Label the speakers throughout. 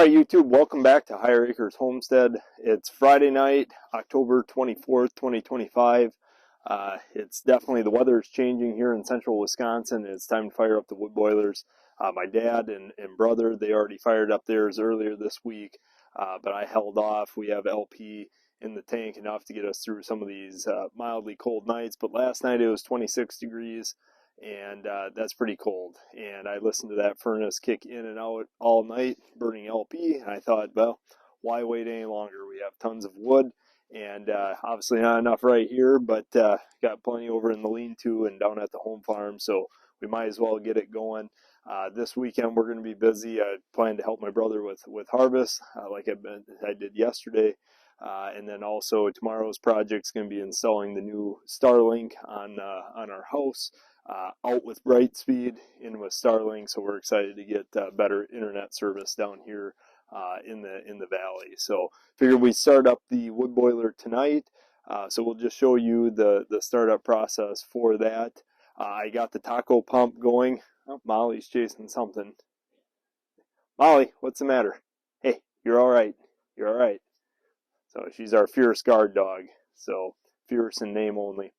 Speaker 1: right, YouTube, welcome back to Higher Acres Homestead. It's Friday night, October 24th, 2025. It's definitely, the weather is changing here in central Wisconsin. It's time to fire up the wood boilers. My dad and brother, they already fired up theirs earlier this week, but I held off. We have LP in the tank enough to get us through some of these mildly cold nights, but last night it was 26 degrees. And that's pretty cold. And I listened to that furnace kick in and out all night, burning LP. And I thought, well, why wait any longer? We have tons of wood, and obviously not enough right here, but got plenty over in the lean-to and down at the home farm, so we might as well get it going. This weekend we're going to be busy. I plan to help my brother with harvest, like I did yesterday. And then also tomorrow's project is going to be installing the new Starlink on our house. Out with Brightspeed, in with Starlink, so we're excited to get better internet service down here in the valley. So figured we'd start up the wood boiler tonight. So we'll just show you the startup process for that. I got the taco pump going. Oh, Molly's chasing something. Molly, what's the matter? Hey, you're all right. You're all right. So she's our fierce guard dog. So fierce in name only.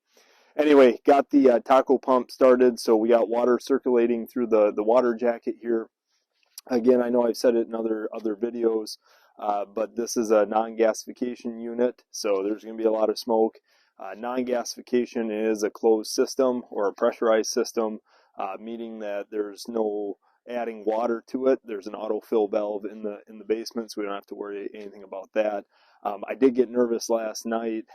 Speaker 1: Anyway, got the taco pump started, so we got water circulating through the water jacket here. Again, I know I've said it in other videos, but this is a non-gasification unit, so there's going to be a lot of smoke. Non-gasification is a closed system or a pressurized system, meaning that there's no adding water to it. There's an autofill valve in the basement, so we don't have to worry anything about that. I did get nervous last night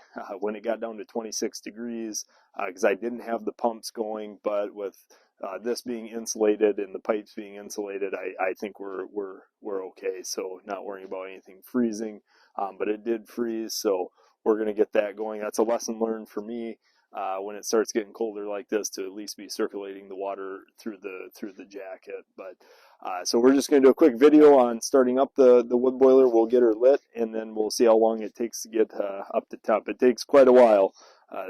Speaker 1: when it got down to 26 degrees because I didn't have the pumps going, but with this being insulated and the pipes being insulated, I think we're okay. So not worrying about anything freezing, but it did freeze, so we're going to get that going. That's a lesson learned for me when it starts getting colder like this, to at least be circulating the water through the jacket. But so we're just going to do a quick video on starting up the wood boiler. We'll get her lit, and then we'll see how long it takes to get up to temp. It takes quite a while.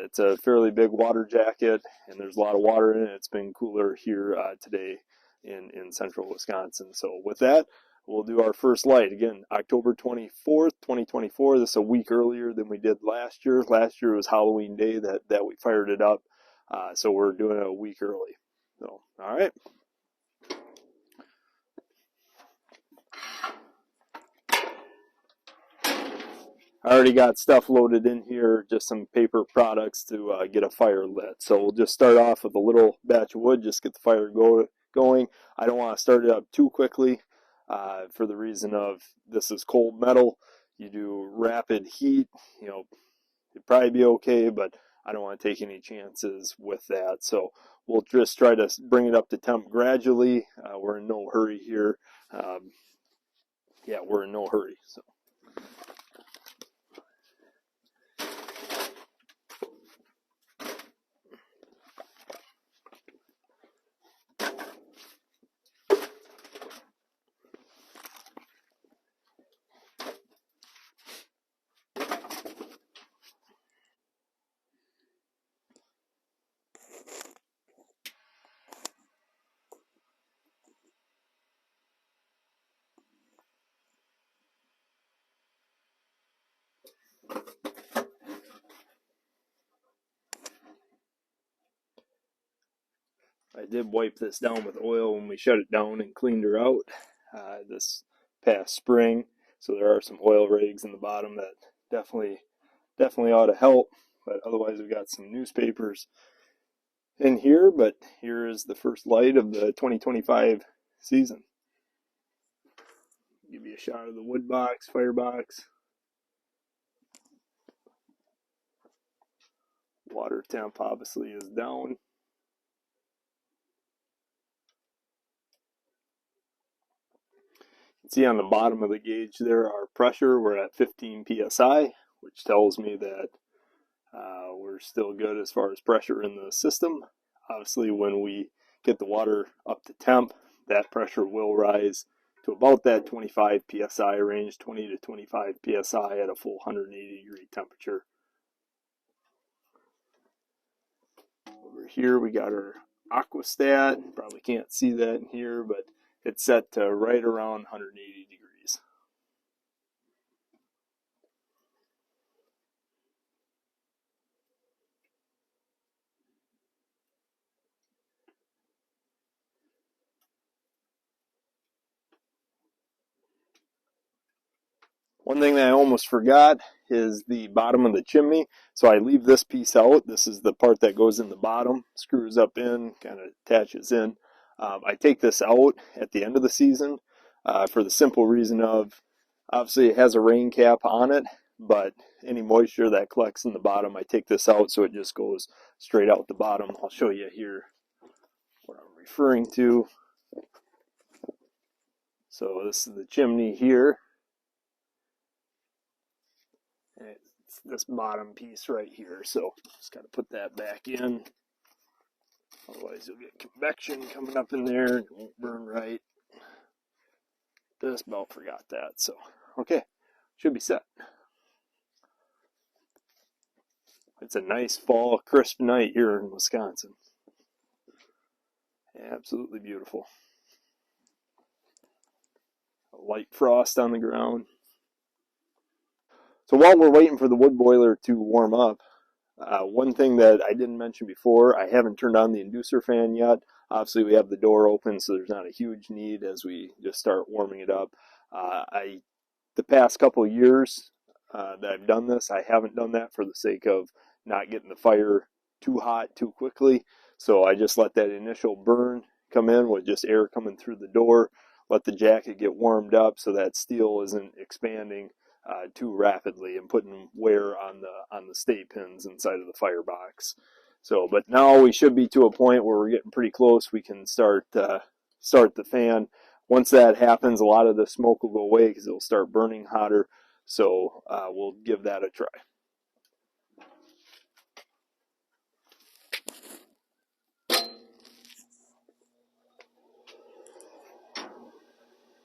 Speaker 1: It's a fairly big water jacket, and there's a lot of water in it. It's been cooler here today in central Wisconsin. So with that, we'll do our first light. Again, October 24th, 2024. This is a week earlier than we did last year. Last year was Halloween Day that we fired it up. So we're doing it a week early. So, all right. I already got stuff loaded in here, just some paper products to get a fire lit. So we'll just start off with a little batch of wood, just get the fire going. I don't want to start it up too quickly for the reason of this is cold metal. You do rapid heat, it'd probably be okay, but I don't want to take any chances with that. So we'll just try to bring it up to temp gradually. We're in no hurry here. We're in no hurry. So. I did wipe this down with oil when we shut it down and cleaned her out this past spring. So there are some oil rigs in the bottom that definitely ought to help. But otherwise, we got some newspapers in here. But here is the first light of the 2025 season. Give you a shot of the wood box, firebox. Water temp obviously is down. See on the bottom of the gauge there, our pressure, we're at 15 psi, which tells me that we're still good as far as pressure in the system. Obviously, when we get the water up to temp, that pressure will rise to about that 25 psi range, 20 to 25 psi at a full 180 degree temperature. Over here we got our aquastat. Probably can't see that in here, but it's set to right around 180 degrees. One thing that I almost forgot is the bottom of the chimney. So I leave this piece out. This is the part that goes in the bottom, screws up in, kind of attaches in. I take this out at the end of the season for the simple reason of, obviously it has a rain cap on it, but any moisture that collects in the bottom, I take this out so it just goes straight out the bottom. I'll show you here what I'm referring to. So this is the chimney here. And it's this bottom piece right here. So just got to put that back in. Otherwise you'll get convection coming up in there and it won't burn right. Just about forgot that. So, okay, should be set. It's a nice fall, crisp night here in Wisconsin. Absolutely beautiful. A light frost on the ground. So while we're waiting for the wood boiler to warm up, one thing that I didn't mention before, I haven't turned on the inducer fan yet. Obviously, we have the door open, so there's not a huge need as we just start warming it up. The past couple of years that I've done this, I haven't done that for the sake of not getting the fire too hot too quickly. So I just let that initial burn come in with just air coming through the door, let the jacket get warmed up so that steel isn't expanding too rapidly and putting wear on the stay pins inside of the firebox. So, but now we should be to a point where we're getting pretty close. We can start the fan. Once that happens, a lot of the smoke will go away because it'll start burning hotter. So we'll give that a try.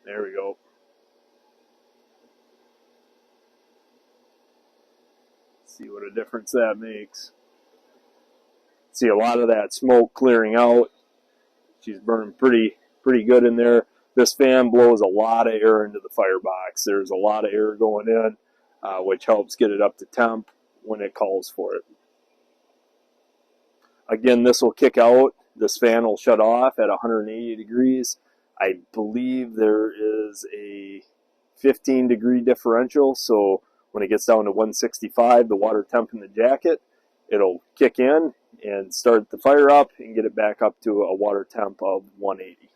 Speaker 1: There we go. See what a difference that makes. See a lot of that smoke clearing out. She's burning pretty good in there. This fan blows a lot of air into the firebox. There's a lot of air going in, which helps get it up to temp when it calls for it. Again, this will kick out. This fan will shut off at 180 degrees. I believe there is a 15-degree differential, so when it gets down to 165, the water temp in the jacket, it'll kick in and start the fire up and get it back up to a water temp of 180.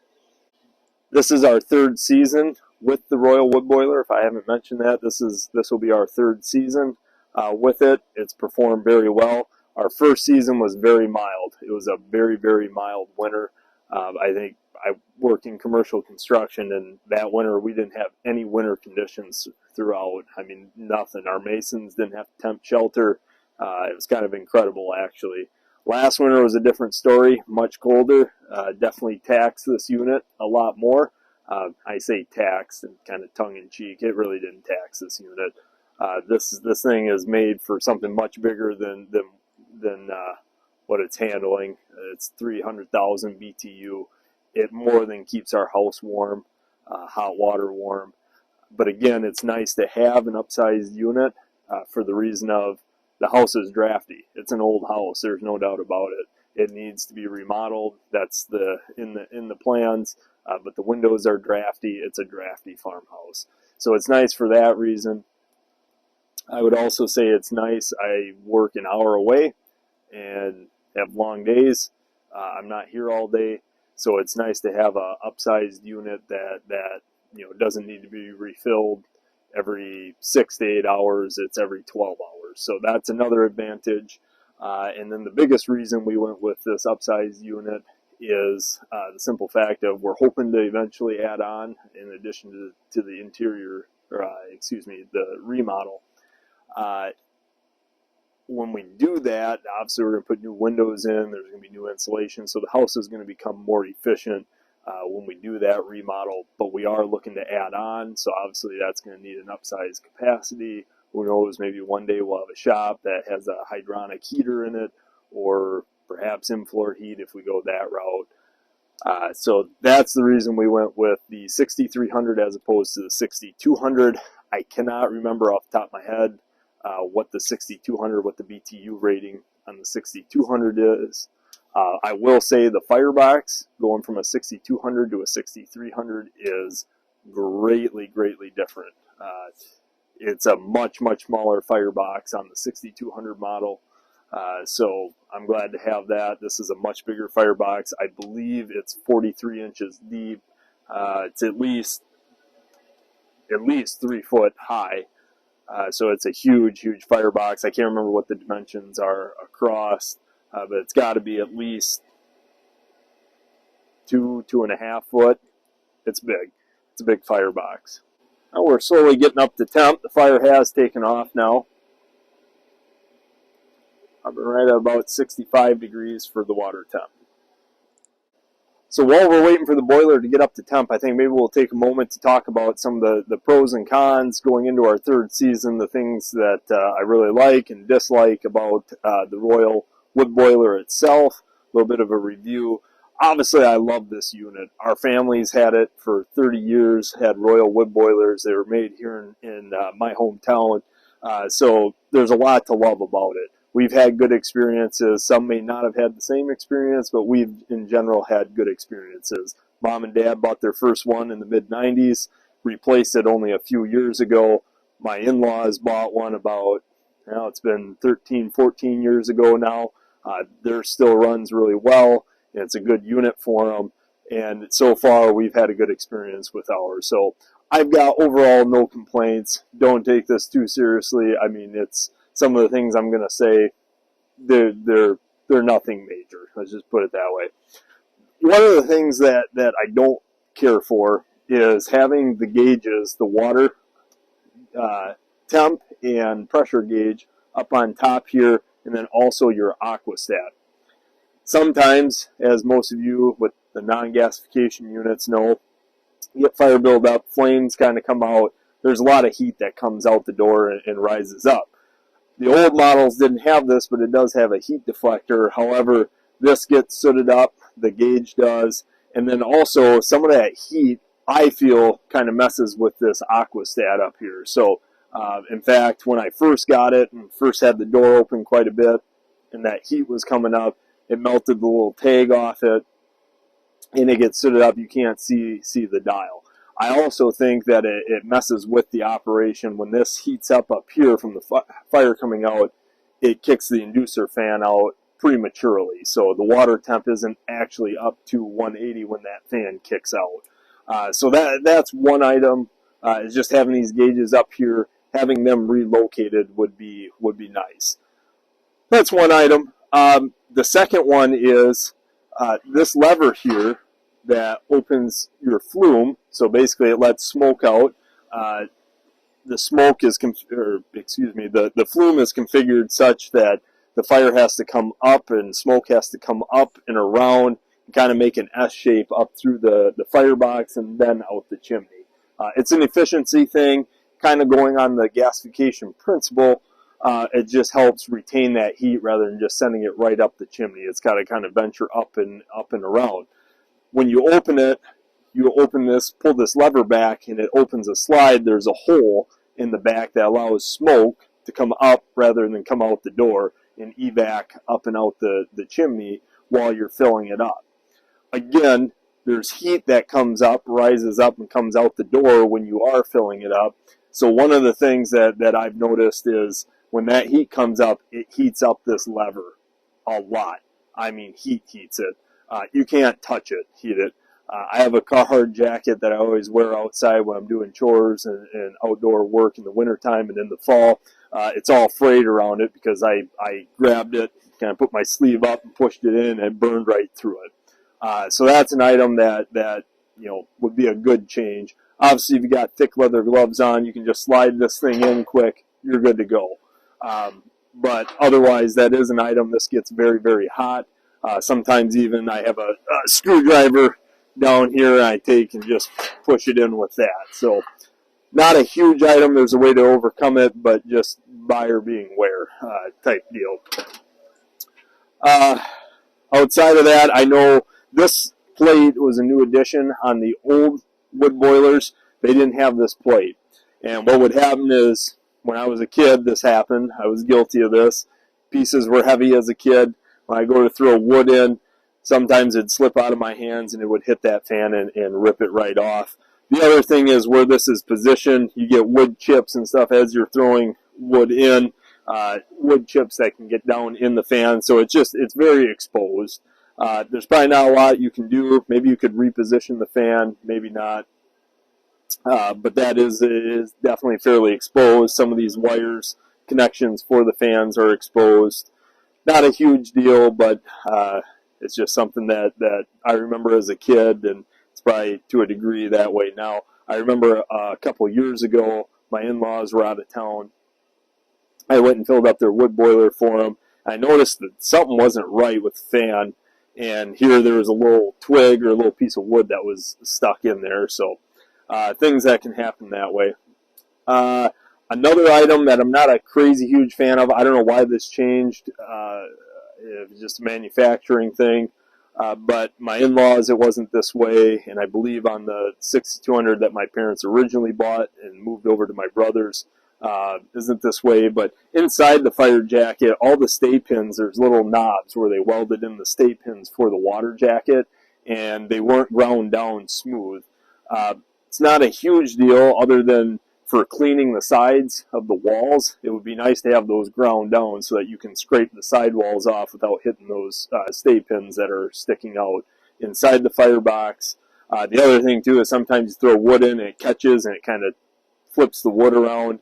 Speaker 1: This is our third season with the Royall wood boiler. If I haven't mentioned that, this will be our third season with it. It's performed very well. Our first season was very mild. It was a very mild winter. I think I worked in commercial construction, and that winter we didn't have any winter conditions throughout. I mean, nothing. Our masons didn't have temp shelter. It was kind of incredible, actually. Last winter was a different story, much colder. Definitely taxed this unit a lot more. I say taxed and kind of tongue-in-cheek. It really didn't tax this unit. This thing is made for something much bigger than what it's handling. It's 300,000 BTU. It more than keeps our house warm, hot water warm. But again, it's nice to have an upsized unit for the reason of the house is drafty. It's an old house. There's no doubt about it. It needs to be remodeled. That's in the plans. But the windows are drafty. It's a drafty farmhouse. So it's nice for that reason. I would also say it's nice. I work an hour away and have long days. I'm not here all day. So it's nice to have a upsized unit that doesn't need to be refilled every 6 to 8 hours. It's every 12 hours. So that's another advantage. And then the biggest reason we went with this upsized unit is the simple fact of we're hoping to eventually add on, in addition to the interior, the remodel. When we do that, obviously we're going to put new windows in, there's going to be new insulation, so the house is going to become more efficient when we do that remodel, but we are looking to add on, so obviously that's going to need an upsized capacity. Who knows, maybe one day we'll have a shop that has a hydronic heater in it, or perhaps in-floor heat if we go that route. So that's the reason we went with the 6300 as opposed to the 6200. I cannot remember off the top of my head what the 6200, what the BTU rating on the 6200 is. I will say the firebox going from a 6200 to a 6300 is greatly different. It's a much smaller firebox on the 6200 model. So I'm glad to have that. This is a much bigger firebox. I believe it's 43 inches deep. It's at least 3 foot high. So it's a huge firebox. I can't remember what the dimensions are across, but it's got to be at least 2.5 foot. It's big. It's a big firebox. Now we're slowly getting up to temp. The fire has taken off now. I'm right at about 65 degrees for the water temp. So while we're waiting for the boiler to get up to temp, I think maybe we'll take a moment to talk about some of the pros and cons going into our third season, the things that I really like and dislike about the Royall wood boiler itself, a little bit of a review. Obviously, I love this unit. Our family's had it for 30 years, had Royall wood boilers. They were made here in my hometown, so there's a lot to love about it. We've had good experiences. Some may not have had the same experience, but we've, in general, had good experiences. Mom and Dad bought their first one in the mid-90s, replaced it only a few years ago. My in-laws bought one about, it's been 13, 14 years ago now. Theirs still runs really well. It's a good unit for them. And so far, we've had a good experience with ours. So I've got overall no complaints. Don't take this too seriously. I mean, it's some of the things I'm going to say, they're nothing major. Let's just put it that way. One of the things that I don't care for is having the gauges, the water temp and pressure gauge up on top here, and then also your aquastat. Sometimes, as most of you with the non-gasification units know, you get fire build up, flames kind of come out. There's a lot of heat that comes out the door and rises up. The old models didn't have this, but it does have a heat deflector. However, this gets sooted up, the gauge does, and then also some of that heat, I feel, kind of messes with this aquastat up here. So, in fact, when I first got it and first had the door open quite a bit, and that heat was coming up, it melted the little tag off it, and it gets sooted up. You can't see the dial. I also think that it messes with the operation. When this heats up here from the fire coming out, it kicks the inducer fan out prematurely. So the water temp isn't actually up to 180 when that fan kicks out. So that's one item, is just having these gauges up here. Having them relocated would be nice. That's one item. The second one is this lever here that opens your flume. So basically it lets smoke out. The smoke is, the flume is configured such that the fire has to come up and smoke has to come up and around and kind of make an S shape up through the firebox and then out the chimney. It's an efficiency thing, kind of going on the gasification principle. It just helps retain that heat rather than just sending it right up the chimney. It's got to kind of venture up and around. When you open it, you open this, pull this lever back, and it opens a slide. There's a hole in the back that allows smoke to come up rather than come out the door and evac up and out the chimney while you're filling it up. Again, there's heat that comes up, rises up, and comes out the door when you are filling it up. So one of the things that I've noticed is when that heat comes up, it heats up this lever a lot. I mean, heats it. You can't touch it, heat it. I have a Carhartt jacket that I always wear outside when I'm doing chores and outdoor work in the wintertime and in the fall. It's all frayed around it because I grabbed it, kind of put my sleeve up and pushed it in and burned right through it. So that's an item that would be a good change. Obviously, if you got thick leather gloves on, you can just slide this thing in quick. You're good to go. But otherwise, that is an item. This gets very, very hot. Sometimes even I have a screwdriver down here I take and just push it in with that. So not a huge item. There's a way to overcome it, but just buyer beware type deal. Outside of that, I know this plate was a new addition on the old wood boilers. They didn't have this plate. And what would happen is when I was a kid, this happened. I was guilty of this. Pieces were heavy as a kid. When I go to throw wood in, sometimes it'd slip out of my hands and it would hit that fan and rip it right off. The other thing is where this is positioned, you get wood chips and stuff as you're throwing wood in, wood chips that can get down in the fan. So it's very exposed. There's probably not a lot you can do. Maybe you could reposition the fan, maybe not. But that is definitely fairly exposed. Some of these wires, connections for the fans are exposed. Not a huge deal, but it's just something that I remember as a kid, and it's probably to a degree that way now. I remember a couple of years ago, my in-laws were out of town. I went and filled up their wood boiler for them. I noticed that something wasn't right with the fan, and here there was a little twig or a little piece of wood that was stuck in there. So things that can happen that way. Another item that I'm not a crazy huge fan of, I don't know why this changed. It was just a manufacturing thing. But my in-laws, it wasn't this way, and I believe on the 6200 that my parents originally bought and moved over to my brother's, isn't this way. But inside the fire jacket, all the stay pins, there's little knobs where they welded in the stay pins for the water jacket, and they weren't ground down smooth. It's not a huge deal other than for cleaning the sides of the walls. It would be nice to have those ground down so that you can scrape the sidewalls off without hitting those stay pins that are sticking out inside the firebox. The other thing too is sometimes you throw wood in and it catches and it kind of flips the wood around.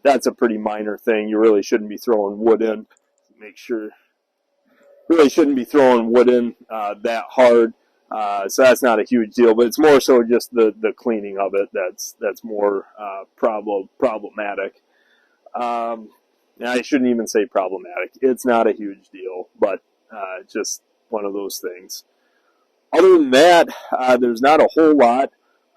Speaker 1: That's a pretty minor thing. You really shouldn't be throwing wood in. Make sure. Really shouldn't be throwing wood in that hard. So that's not a huge deal, but it's more so just the cleaning of it that's more problematic. I shouldn't even say problematic. It's not a huge deal, but just one of those things. Other than that, there's not a whole lot.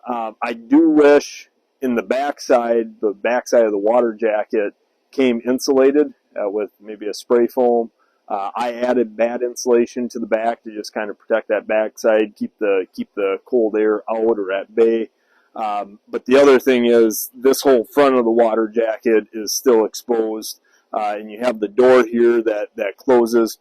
Speaker 1: I do wish in the backside of the water jacket came insulated with maybe a spray foam. I added bad insulation to the back to just kind of protect that backside, keep the cold air out or at bay. But the other thing is this whole front of the water jacket is still exposed, and you have the door here that closes,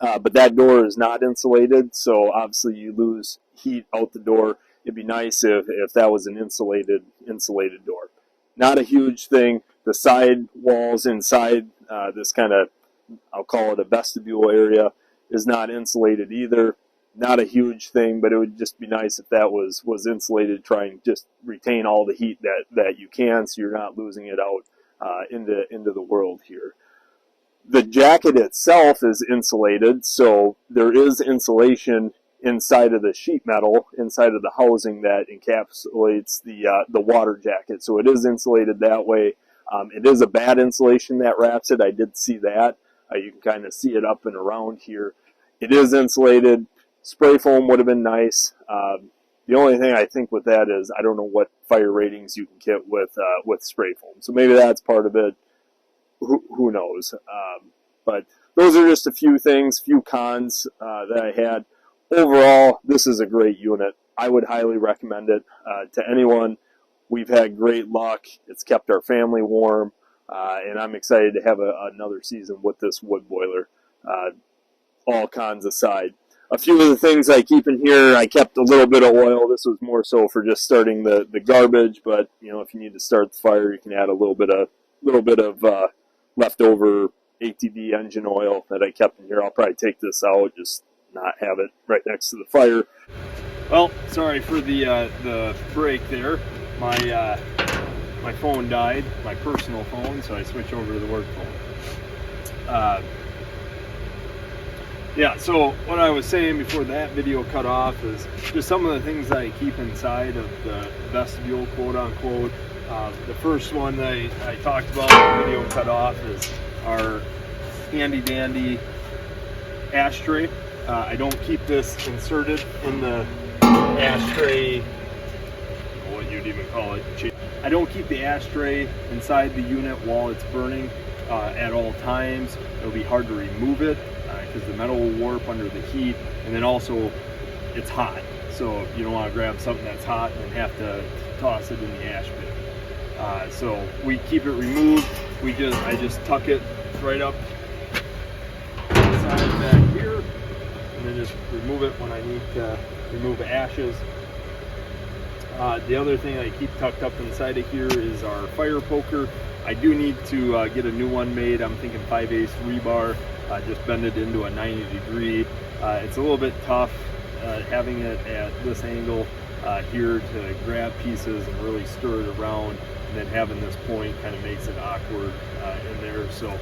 Speaker 1: but that door is not insulated, so obviously you lose heat out the door. It'd be nice if that was an insulated door. Not a huge thing. The side walls inside this kind of, I'll call it a vestibule area, is not insulated either. Not a huge thing, but it would just be nice if that was insulated, try and just retain all the heat that you can so you're not losing it out into the world here. The jacket itself is insulated, so there is insulation inside of the sheet metal, inside of the housing that encapsulates the water jacket. So it is insulated that way. It is a bad insulation that wraps it. I did see that. You can kind of see it up and around here. It is insulated. Spray foam would have been nice. The only thing I think with that is I don't know what fire ratings you can get with spray foam. So maybe that's part of it. Who knows? But those are just a few things, few cons that I had. Overall, this is a great unit. I would highly recommend it to anyone. We've had great luck. It's kept our family warm, and I'm excited to have another season with this wood boiler, all cons aside. A few of the things I keep in here, I kept a little bit of oil. This was more so for just starting the garbage, but if you need to start the fire, you can add a little bit of leftover ATV engine oil that I kept in here. I'll probably take this out, just not have it right next to the fire. Well, sorry for the break there. My phone died, my personal phone, so I switched over to the work phone. Yeah, so what I was saying before that video cut off is just some of the things that I keep inside of the vestibule, quote unquote. The first one that I talked about in the video cut off is our handy dandy ashtray. I don't keep this inserted in the ashtray, what you'd even call it. I don't keep the ashtray inside the unit while it's burning at all times. It'll be hard to remove it because the metal will warp under the heat, and then also it's hot. So you don't want to grab something that's hot and then have to toss it in the ash bin. So we keep it removed. I just tuck it right up inside back here, and then just remove it when I need to remove ashes. The other thing I keep tucked up inside of here is our fire poker. I do need to get a new one made. I'm thinking 5/8 rebar, just bend it into a 90 degree. It's a little bit tough having it at this angle here to grab pieces and really stir it around, and then having this point kind of makes it awkward in there. So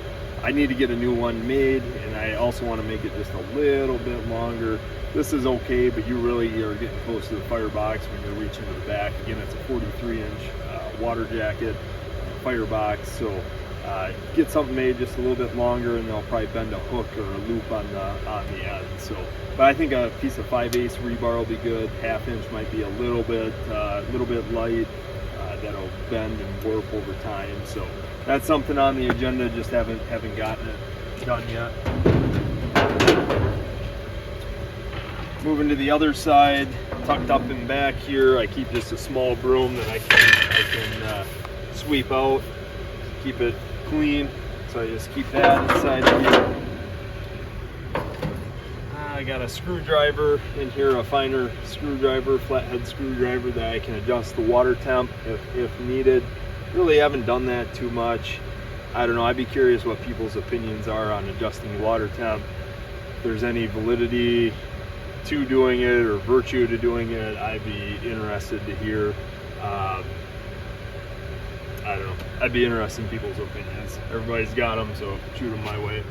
Speaker 1: I need to get a new one made, and I also want to make it just a little bit longer. This is okay, but you really are getting close to the firebox when you're reaching to the back. Again, it's a 43-inch water jacket firebox, so get something made just a little bit longer, and they'll probably bend a hook or a loop on the end. So, but I think a piece of 5/8 rebar will be good. 1/2 inch might be a little bit light. That'll bend and warp over time. So that's something on the agenda. Just haven't gotten it done yet. Moving to the other side, tucked up in back here, I keep just a small broom that I can sweep out, keep it clean. So I just keep that inside of here. I got a screwdriver in here, a finer screwdriver, flathead screwdriver that I can adjust the water temp if needed. Really haven't done that too much. I don't know, I'd be curious what people's opinions are on adjusting water temp. If there's any validity to doing it or virtue to doing it, I'd be interested to hear. I don't know, I'd be interested in people's opinions. Everybody's got them, so shoot them my way.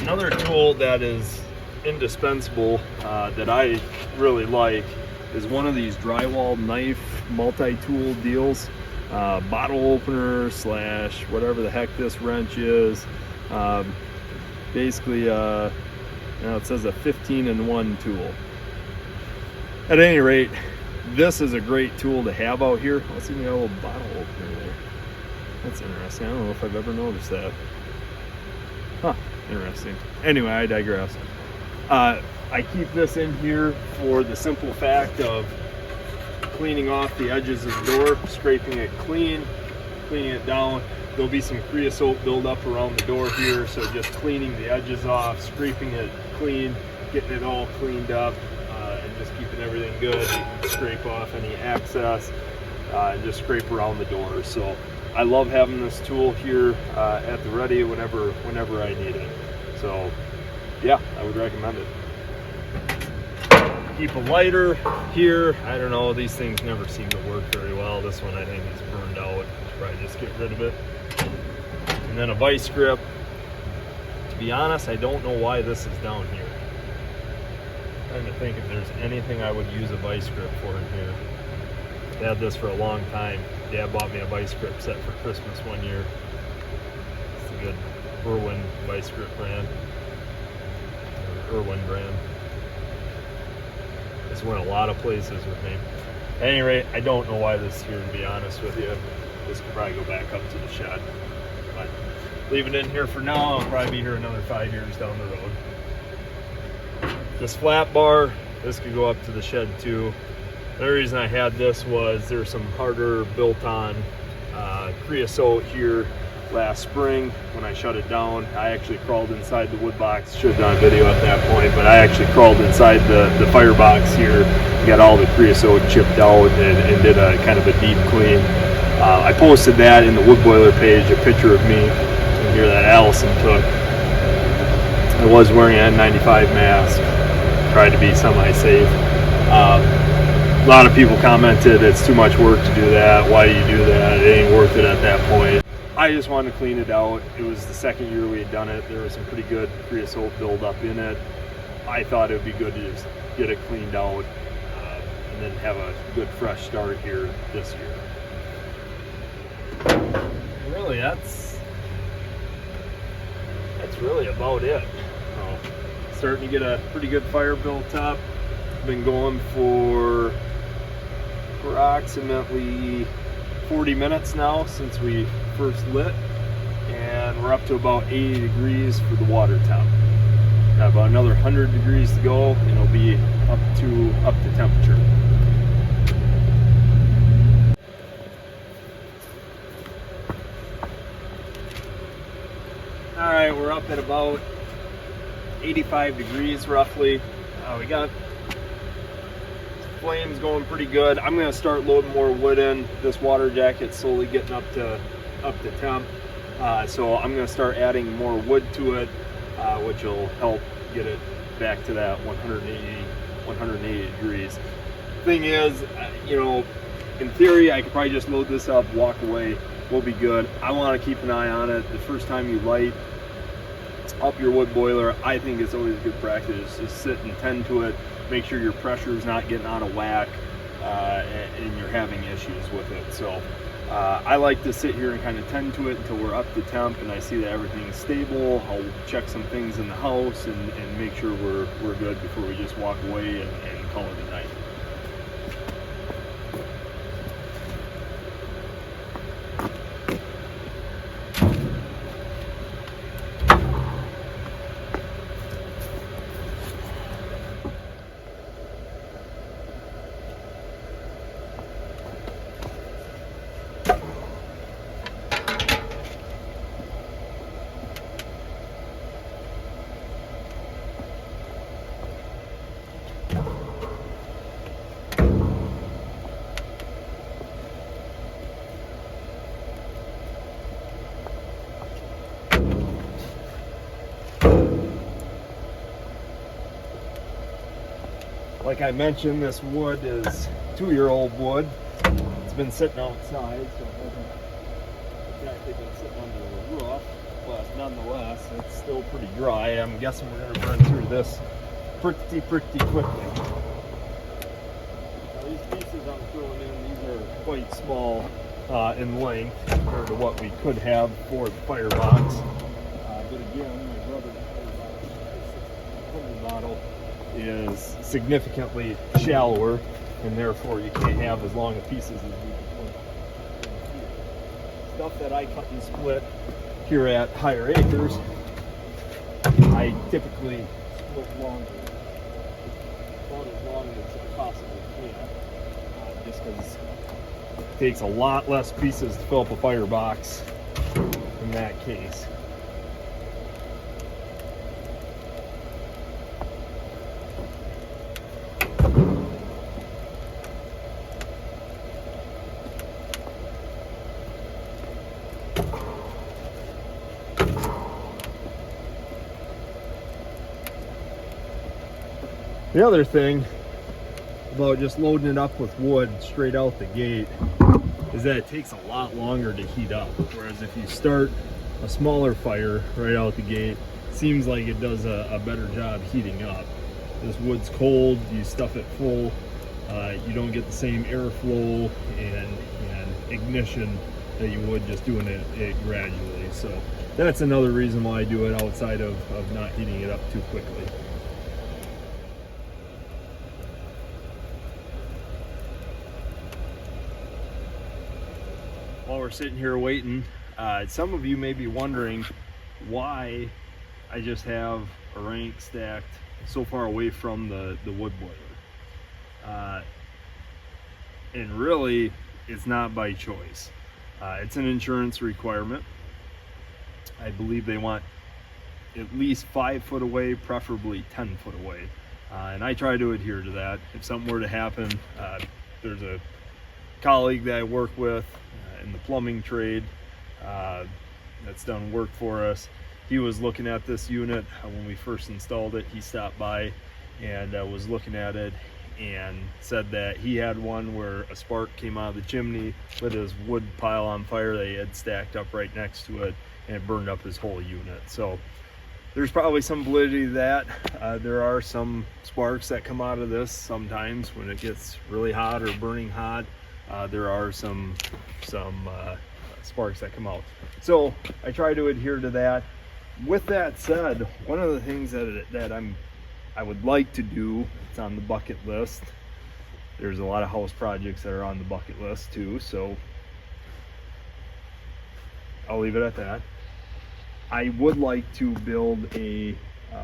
Speaker 1: Another tool that is indispensable that I really like is one of these drywall knife multi-tool deals. Bottle opener / whatever the heck this wrench is. Basically, now it says a 15-in-1 tool. At any rate, this is a great tool to have out here. Let's see, we got a little bottle opener there. That's interesting. I don't know if I've ever noticed that. Huh, interesting. Anyway, I digress. I keep this in here for the simple fact of cleaning off the edges of the door, scraping it clean, cleaning it down. There'll be some creosote buildup around the door here, so just cleaning the edges off, scraping it clean, getting it all cleaned up, and just keeping everything good. You can scrape off any excess and just scrape around the door. So I love having this tool here at the ready whenever I need it. So yeah, I would recommend it. Keep a lighter here. I don't know, these things never seem to work very well. This one I think is burned out. Should probably just get rid of it. And then a vice grip. To be honest, I don't know why this is down here. I'm trying to think if there's anything I would use a vice grip for in here. I've had this for a long time. Dad bought me a vice grip set for Christmas one year. It's a good Irwin vice grip brand. Or Irwin brand. This went a lot of places with me. At any rate, I don't know why this is here, to be honest with you. This could probably go back up to the shed. But leave it in here for now. I'll probably be here another 5 years down the road. This flat bar, this could go up to the shed too. The only reason I had this was there's some harder built on creosote here last spring when I shut it down. I actually crawled inside the wood box. Should have done a video at that point, but I actually crawled inside the firebox here, got all the creosote chipped out, and did a kind of a deep clean. I posted that in the wood boiler page, a picture of me in here that Allison took. I was wearing an N95 mask, tried to be semi-safe. A lot of people commented it's too much work to do that. Why do you do that? It ain't worth it at that point. I just wanted to clean it out. It was the second year we had done it. There was some pretty good creosote buildup in it. I thought it would be good to just get it cleaned out and then have a good fresh start here this year. Really, that's really about it. Starting to get a pretty good fire built up. Been going for approximately 40 minutes now since we first lit, and we're up to about 80 degrees for the water temp. Got about another 100 degrees to go, and it'll be up to temperature. All right, we're up at about 85 degrees roughly. We got flame's going pretty good. I'm going to start loading more wood in. This water jacket's slowly getting up to temp. So I'm going to start adding more wood to it, which will help get it back to that 180 degrees. Thing is, you know, in theory, I could probably just load this up, walk away, we'll be good. I want to keep an eye on it. The first time you light up your wood boiler, I think it's always good practice. Just sit and tend to it, make sure your pressure is not getting out of whack, and you're having issues with it. So I like to sit here and kind of tend to it until we're up to temp and I see that everything's stable. I'll check some things in the house and make sure we're good before we just walk away and call it a night. Like I mentioned, this wood is 2-year-old wood. It's been sitting outside, so it hasn't exactly been sitting under the roof, but nonetheless, it's still pretty dry. I'm guessing we're going to burn through this pretty quickly. Now, these pieces I'm throwing in, these are quite small in length compared to what we could have for the firebox. But again, my brother's firebox model is significantly shallower, and therefore you can't have as long of pieces as we can put in here. Stuff that I cut and split here at Higher Acres, I typically split longer, about as long as I possibly can, just because it takes a lot less pieces to fill up a firebox in that case. The other thing about just loading it up with wood straight out the gate is that it takes a lot longer to heat up. Whereas if you start a smaller fire right out the gate, it seems like it does a better job heating up. This wood's cold, you stuff it full, you don't get the same airflow and ignition that you would just doing it gradually. So that's another reason why I do it outside of not heating it up too quickly. While we're sitting here waiting, some of you may be wondering why I just have a rank stacked so far away from the wood boiler. And really, it's not by choice. It's an insurance requirement. I believe they want at least 5 foot away, preferably 10 foot away. And I try to adhere to that. If something were to happen, there's a colleague that I work with in the plumbing trade that's done work for us. He was looking at this unit when we first installed it. He stopped by and was looking at it and said that he had one where a spark came out of the chimney, lit his wood pile on fire that he had stacked up right next to it, and it burned up his whole unit. So there's probably some validity to that. There are some sparks that come out of this sometimes when it gets really hot or burning hot. There are some sparks that come out. So I try to adhere to that. With that said, one of the things that I would like to do, it's on the bucket list. There's a lot of house projects that are on the bucket list too, so I'll leave it at that. I would like to build a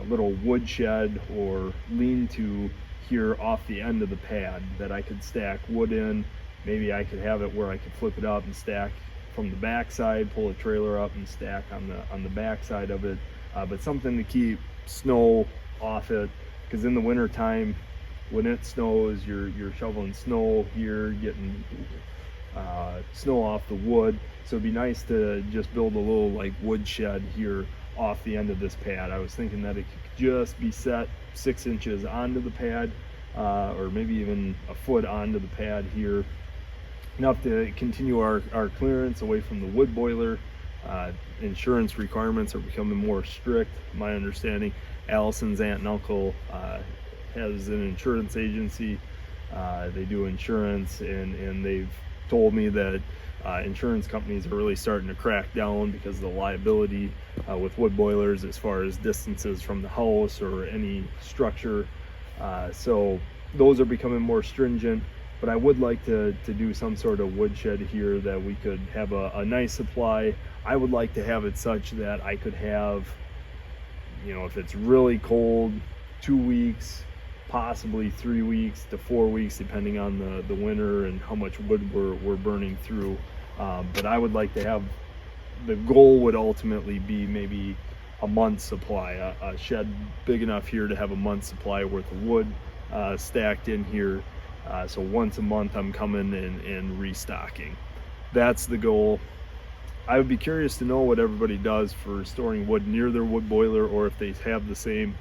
Speaker 1: little wood shed or lean-to here off the end of the pad that I could stack wood in. Maybe I could have it where I could flip it up and stack from the back side, pull a trailer up and stack on the back side of it, but something to keep snow off it, because in the winter time when it snows, you're shoveling snow here, getting snow off the wood. So it'd be nice to just build a little like wood shed here off the end of this pad. I was thinking that it could just be set 6 inches onto the pad, or maybe even a foot onto the pad here, enough to continue our clearance away from the wood boiler. Insurance requirements are becoming more strict. My understanding, Allison's aunt and uncle has an insurance agency. They do insurance, and they've told me that insurance companies are really starting to crack down because of the liability with wood boilers as far as distances from the house or any structure. So those are becoming more stringent. But I would like to do some sort of woodshed here that we could have a nice supply. I would like to have it such that I could have, you know, if it's really cold, 2 weeks, possibly 3 weeks to 4 weeks, depending on the winter and how much wood we're burning through. But I would like to have, the goal would ultimately be maybe a month's supply, a shed big enough here to have a month's supply worth of wood stacked in here. So once a month I'm coming and restocking. That's the goal. I would be curious to know what everybody does for storing wood near their wood boiler, or if they have the same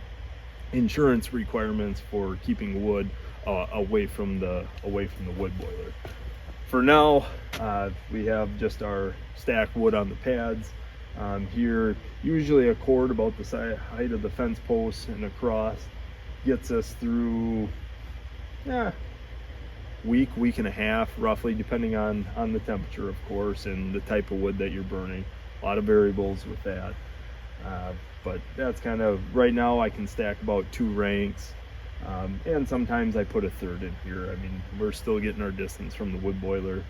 Speaker 1: insurance requirements for keeping wood away from the wood boiler. For now, we have just our stacked wood on the pads. Here, usually a cord about the height of the fence posts and across gets us through week and a half roughly, depending on the temperature, of course, and the type of wood that you're burning. A lot of variables with that, but that's kind of, right now I can stack about 2 ranks, and sometimes I put a third in here. I mean, we're still getting our distance from the wood boiler.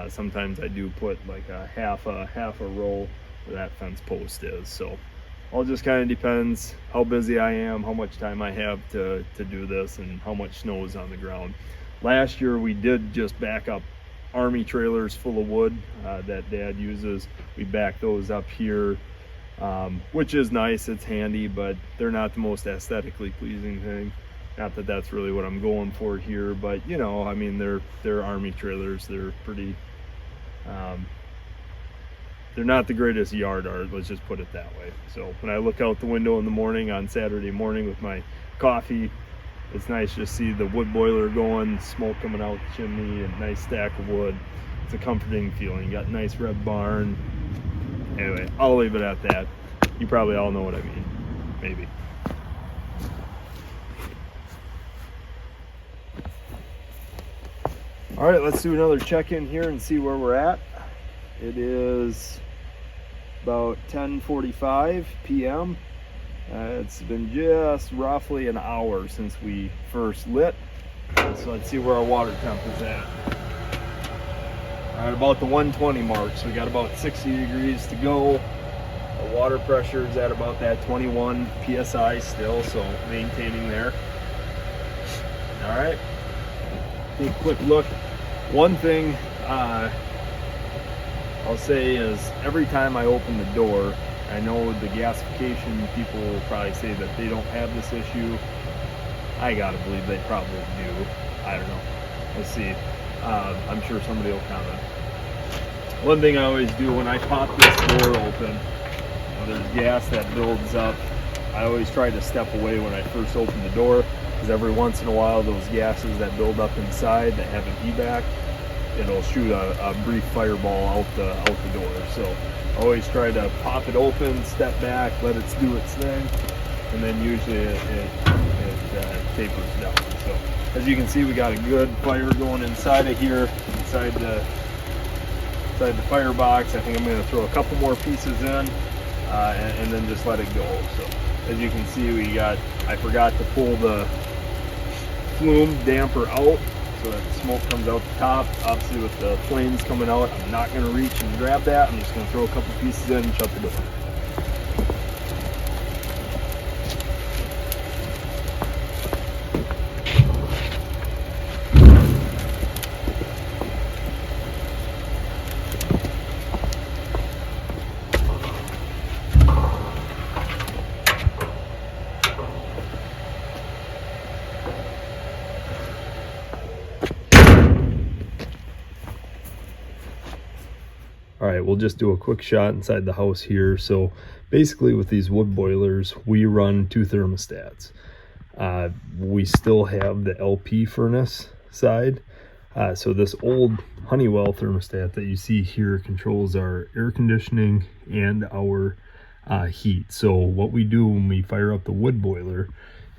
Speaker 1: Sometimes I do put like a half a row where that fence post is. So all just kind of depends how busy I am, how much time I have to do this, and how much snow is on the ground. Last year we did just back up Army trailers full of wood that Dad uses. We backed those up here, which is nice, it's handy, but they're not the most aesthetically pleasing thing. Not that that's really what I'm going for here, but you know, I mean, they're Army trailers. They're pretty, they're not the greatest yard art, let's just put it that way. So when I look out the window in the morning on Saturday morning with my coffee, it's nice to see the wood boiler going, smoke coming out the chimney, and nice stack of wood. It's a comforting feeling. You got a nice red barn. Anyway, I'll leave it at that. You probably all know what I mean, maybe. All right, let's do another check-in here and see where we're at. It is about 10:45 p.m. It's been just roughly an hour since we first lit. So let's see where our water temp is at. All right, about the 120 mark. So we got about 60 degrees to go. The water pressure is at about that 21 PSI still, so maintaining there. All right, take a quick look. One thing I'll say is every time I open the door, I know the gasification people will probably say that they don't have this issue. I gotta believe they probably do. I don't know. We'll see. I'm sure somebody will comment. One thing I always do when I pop this door open, there's gas that builds up. I always try to step away when I first open the door, because every once in a while those gases that build up inside that haven't evac, it'll shoot a brief fireball out the door. So I always try to pop it open, step back, let it do its thing, and then usually it tapers down. So as you can see, we got a good fire going inside of here, inside the firebox. I think I'm going to throw a couple more pieces in and then just let it go. So as you can see, I forgot to pull the flume damper out, so that the smoke comes out the top. Obviously with the flames coming out, I'm not going to reach and grab that. I'm just going to throw a couple pieces in and shut the door. All right, we'll just do a quick shot inside the house here. So basically with these wood boilers, we run 2 thermostats. We still have the LP furnace side. So this old Honeywell thermostat that you see here controls our air conditioning and our heat. So what we do when we fire up the wood boiler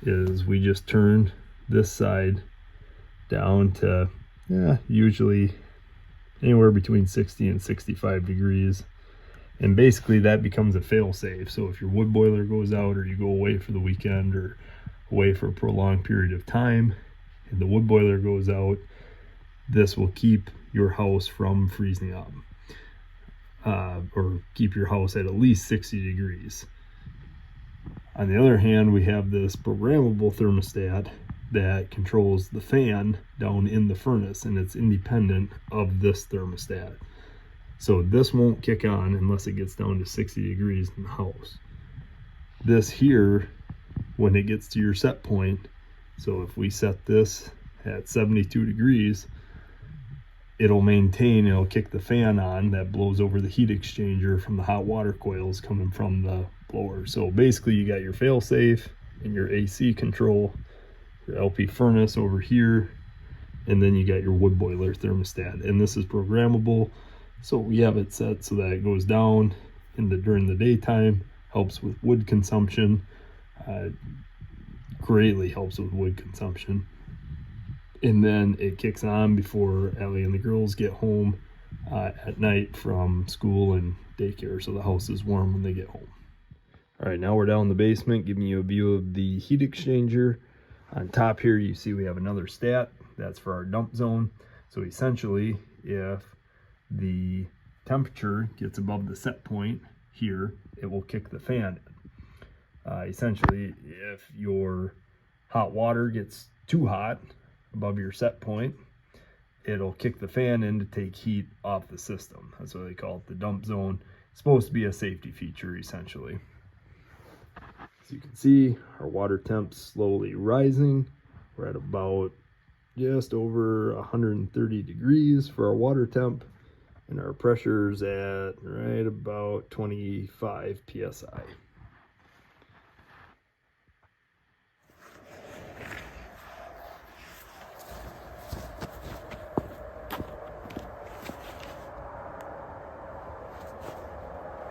Speaker 1: is we just turn this side down to usually anywhere between 60 and 65 degrees. And basically that becomes a fail-safe. So if your wood boiler goes out, or you go away for the weekend or away for a prolonged period of time and the wood boiler goes out, this will keep your house from freezing up, or keep your house at least 60 degrees. On the other hand, we have this programmable thermostat that controls the fan down in the furnace, and it's independent of this thermostat. So this won't kick on unless it gets down to 60 degrees in the house. This here, when it gets to your set point, so if we set this at 72 degrees, it'll maintain, it'll kick the fan on that blows over the heat exchanger from the hot water coils coming from the blower. So basically you got your fail-safe and your AC control, your LP furnace over here, and then you got your wood boiler thermostat. And this is programmable, so we have it set so that it goes down during the daytime, helps with wood consumption, greatly helps with wood consumption. And then it kicks on before Ellie and the girls get home at night from school and daycare, so the house is warm when they get home. All right, now we're down in the basement, giving you a view of the heat exchanger. On top here, you see we have another stat. That's for our dump zone. So essentially, if the temperature gets above the set point here, it will kick the fan in. Essentially, if your hot water gets too hot above your set point, it'll kick the fan in to take heat off the system. That's what they call it, the dump zone. It's supposed to be a safety feature, essentially. As you can see, our water temp's slowly rising. We're at about just over 130 degrees for our water temp, and our pressure's at right about 25 psi.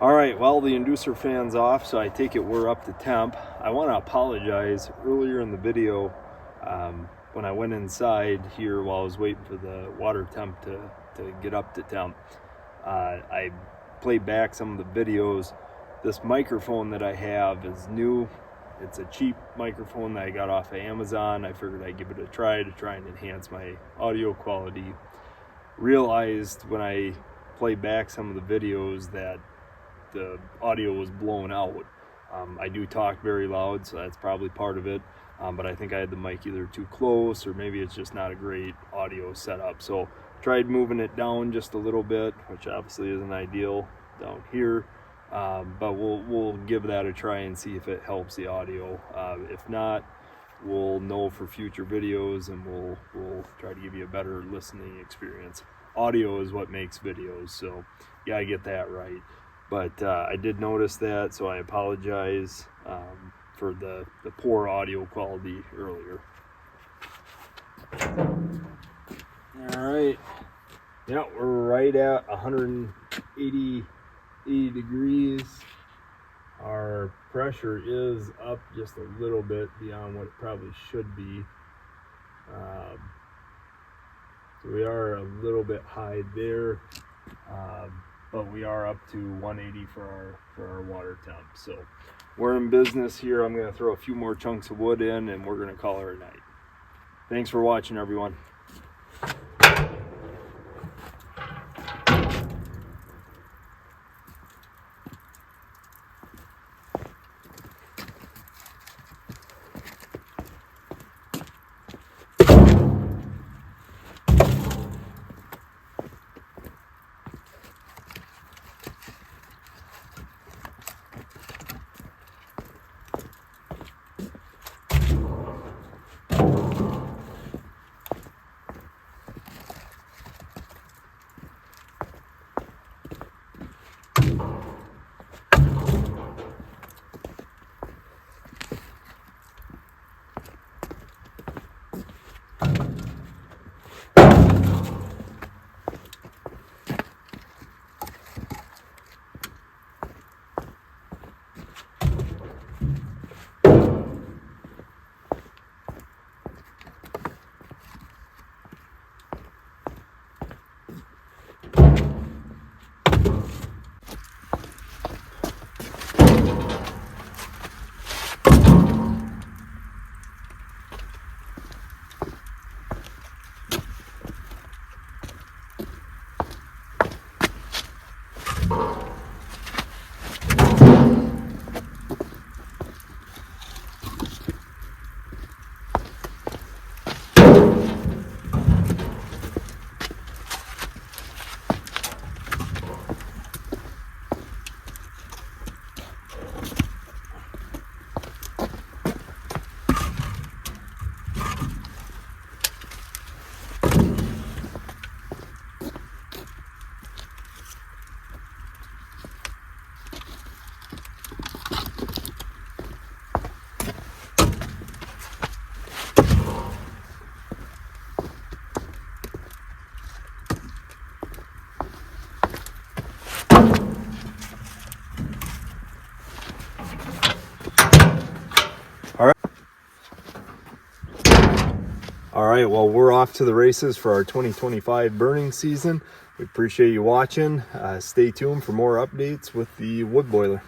Speaker 1: All right, well, the inducer fan's off, so I take it we're up to temp. I want to apologize. Earlier in the video, when I went inside here while I was waiting for the water temp to get up to temp, I played back some of the videos. This microphone that I have is new. It's a cheap microphone that I got off of Amazon. I figured I'd give it a try to try and enhance my audio quality. Realized when I played back some of the videos that the audio was blown out. I do talk very loud, so that's probably part of it, but I think I had the mic either too close, or maybe it's just not a great audio setup. So tried moving it down just a little bit, which obviously isn't ideal down here, but we'll give that a try and see if it helps the audio. If not, we'll know for future videos, and we'll try to give you a better listening experience. Audio is what makes videos, so yeah, I get that right. But I did notice that, so I apologize for the poor audio quality earlier. All right, yeah, we're right at 180 degrees. Our pressure is up just a little bit beyond what it probably should be. So we are a little bit high there. But we are up to 180 for our water temp. So we're in business here. I'm going to throw a few more chunks of wood in, and we're going to call her a night. Thanks for watching, everyone. All right, well, we're off to the races for our 2025 burning season. We appreciate you watching. Stay tuned for more updates with the wood boiler.